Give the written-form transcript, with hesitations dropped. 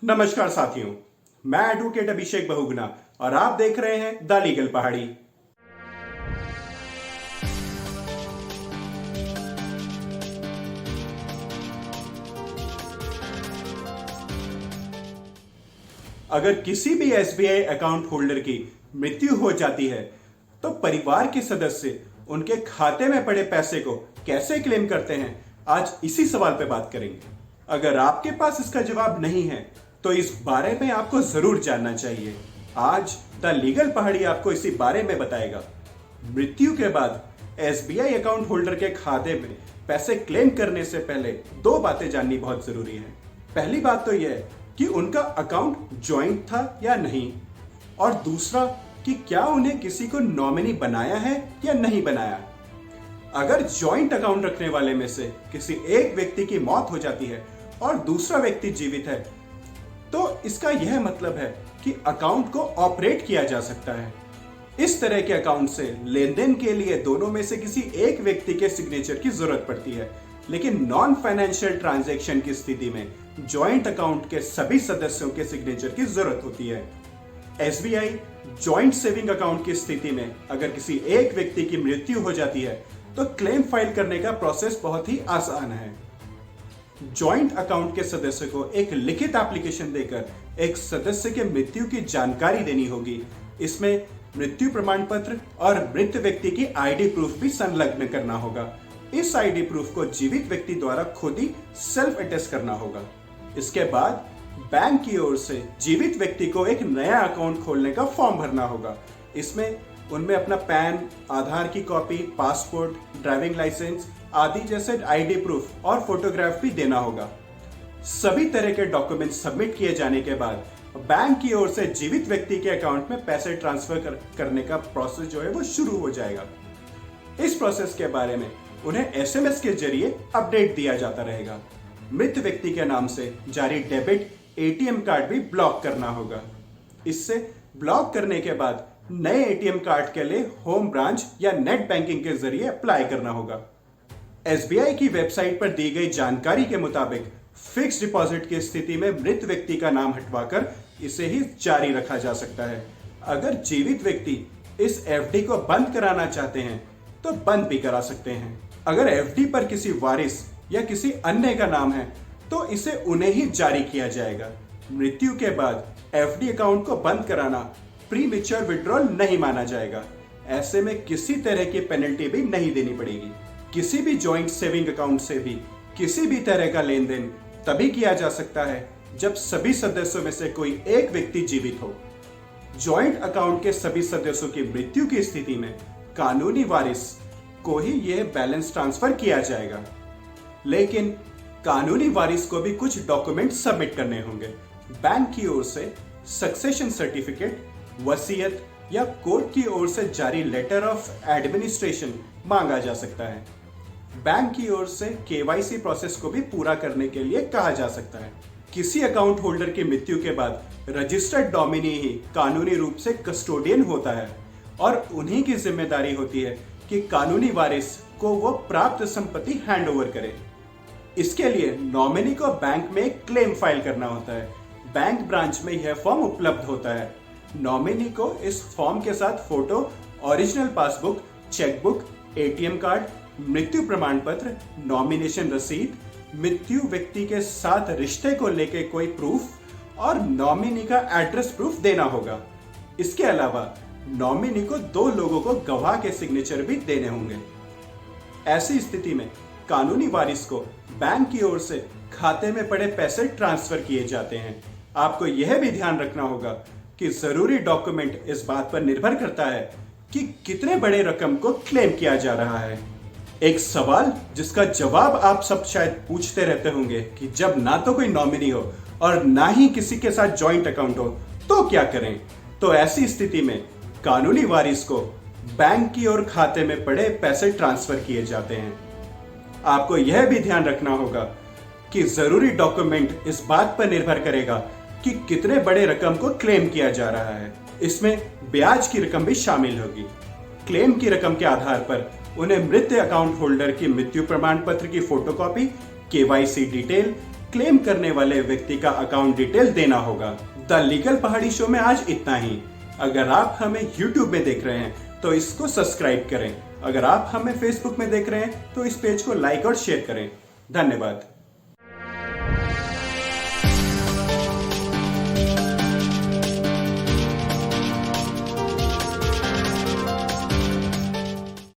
नमस्कार साथियों, मैं एडवोकेट अभिषेक बहुगुना और आप देख रहे हैं द लीगल पहाड़ी। अगर किसी भी एसबीआई अकाउंट होल्डर की मृत्यु हो जाती है तो परिवार के सदस्य उनके खाते में पड़े पैसे को कैसे क्लेम करते हैं, आज इसी सवाल पे बात करेंगे। अगर आपके पास इसका जवाब नहीं है तो इस बारे में आपको जरूर जानना चाहिए। आज द लीगल पहाड़ी आपको इसी बारे में बताएगा। मृत्यु के बाद एसबीआई अकाउंट होल्डर के खाते में पैसे क्लेम करने से पहले दो बातें जाननी बहुत जरूरी है। पहली बात तो यह कि उनका अकाउंट ज्वाइंट था या नहीं, और दूसरा कि क्या उन्हें किसी को नॉमिनी बनाया है या नहीं बनाया। अगर ज्वाइंट अकाउंट रखने वाले में से किसी एक व्यक्ति की मौत हो जाती है और दूसरा व्यक्ति जीवित है तो इसका यह मतलब है कि अकाउंट को ऑपरेट किया जा सकता है। इस तरह के अकाउंट से लेन देन के लिए दोनों में से किसी एक व्यक्ति के सिग्नेचर की जरूरत पड़ती है, लेकिन नॉन फाइनेंशियल ट्रांजैक्शन की स्थिति में जॉइंट अकाउंट के सभी सदस्यों के सिग्नेचर की जरूरत होती है। एसबीआई जॉइंट सेविंग अकाउंट की स्थिति में अगर किसी एक व्यक्ति की मृत्यु हो जाती है तो क्लेम फाइल करने का प्रोसेस बहुत ही आसान है। जॉइंट अकाउंट के सदस्य को एक लिखित एप्लीकेशन देकर एक सदस्य के मृत्यु की जानकारी देनी होगी। इसमें मृत्यु प्रमाण पत्र और मृत व्यक्ति की आईडी प्रूफ भी संलग्न करना होगा। इस आईडी प्रूफ को जीवित व्यक्ति द्वारा खुद ही सेल्फ अटेस्ट करना होगा। इसके बाद बैंक की ओर से जीवित व्यक्ति को एक नया अकाउंट खोलने का फॉर्म भरना होगा। इसमें उनमें अपना पैन, आधार की कॉपी, पासपोर्ट, ड्राइविंग लाइसेंस आदि जैसे आईडी प्रूफ और फोटोग्राफ भी देना होगा। सभी तरह के डॉक्यूमेंट सबमिट किए जाने के बाद बैंक की ओर से जीवित व्यक्ति के अकाउंट में पैसे ट्रांसफर करने का प्रोसेस जो है वो शुरू हो जाएगा। इस प्रोसेस के बारे में उन्हें एसएमएस के जरिए अपडेट दिया जाता रहेगा। मृत व्यक्ति के नाम से जारी डेबिट एटीएम कार्ड भी ब्लॉक करना होगा। इससे ब्लॉक करने के बाद नए एटीएम कार्ड के लिए होम ब्रांच या नेट बैंकिंग के जरिए अप्लाई करना होगा। एसबीआई की वेबसाइट पर दी गई जानकारी के मुताबिक फिक्स डिपॉजिट की स्थिति में मृत व्यक्ति का नाम हटवाकर इसे ही जारी रखा जा सकता है। अगर जीवित व्यक्ति इस एफडी को बंद कराना चाहते हैं तो बंद भी करा सकते हैं। अगर एफडी पर किसी वारिस या किसी अन्य का नाम है तो इसे उन्हें ही जारी किया जाएगा। मृत्यु के बाद एफडी अकाउंट को बंद कराना प्रीमेच्योर विड्रॉल नहीं माना जाएगा। ऐसे में किसी तरह की पेनल्टी भी नहीं देनी पड़ेगी। किसी भी जॉइंट सेविंग अकाउंट से भी किसी भी तरह का लेन देन तभी किया जा सकता है जब सभी सदस्यों में से कोई एक व्यक्ति जीवित हो। जॉइंट अकाउंट के सभी सदस्यों की मृत्यु की स्थिति में कानूनी वारिस को ही यह बैलेंस ट्रांसफर किया जाएगा, लेकिन कानूनी वारिस को भी कुछ डॉक्यूमेंट सबमिट करने होंगे। बैंक की ओर से सक्सेशन सर्टिफिकेट, वसीयत या कोर्ट की ओर से जारी लेटर ऑफ एडमिनिस्ट्रेशन मांगा जा सकता है। बैंक की ओर से केवाईसी प्रोसेस को भी पूरा करने के लिए कहा जा सकता है। किसी अकाउंट होल्डर की मृत्यु के बाद रजिस्टर्ड डोमिनी ही कानूनी रूप से कस्टोडियन होता है और उन्हीं की जिम्मेदारी होती है कि कानूनी वारिस को वो प्राप्त संपत्ति हैंडओवर करे। इसके लिए नॉमिनी को बैंक में एक क्लेम फाइल करना होता है। बैंक ब्रांच में यह फॉर्म उपलब्ध होता है। नॉमिनी को इस फॉर्म के साथ photo, original passbook, chequebook, ATM card, मृत्यु प्रमाण पत्र, नॉमिनेशन रसीद, मृत्यु व्यक्ति के साथ रिश्ते को लेकर कोई प्रूफ और नॉमिनी का एड्रेस प्रूफ देना होगा। इसके अलावा नॉमिनी को दो लोगों को गवाह के सिग्नेचर भी देने होंगे। ऐसी स्थिति में कानूनी वारिस को बैंक की ओर से खाते में पड़े पैसे ट्रांसफर किए जाते हैं। आपको यह भी ध्यान रखना होगा कि जरूरी डॉक्यूमेंट इस बात पर निर्भर करता है कि कितने बड़े रकम को क्लेम किया जा रहा है। एक सवाल जिसका जवाब आप सब शायद पूछते रहते होंगे कि जब ना तो कोई नॉमिनी हो और ना ही किसी के साथ जॉइंट अकाउंट हो तो क्या करें। तो ऐसी स्थिति में कानूनी वारिस को बैंक की ओर खाते में पड़े पैसे ट्रांसफर किए जाते हैं। आपको यह भी ध्यान रखना होगा कि जरूरी डॉक्यूमेंट इस बात पर निर्भर करेगा कि कितने बड़े रकम को क्लेम किया जा रहा है। इसमें ब्याज की रकम भी शामिल होगी। क्लेम की रकम के आधार पर उन्हें मृत अकाउंट होल्डर की मृत्यु प्रमाण पत्र की फोटोकॉपी, केवाईसी डिटेल, क्लेम करने वाले व्यक्ति का अकाउंट डिटेल देना होगा। द लीगल पहाड़ी शो में आज इतना ही। अगर आप हमें YouTube में देख रहे हैं तो इसको सब्सक्राइब करें। अगर आप हमें Facebook में देख रहे हैं तो इस पेज को लाइक और शेयर करें। धन्यवाद।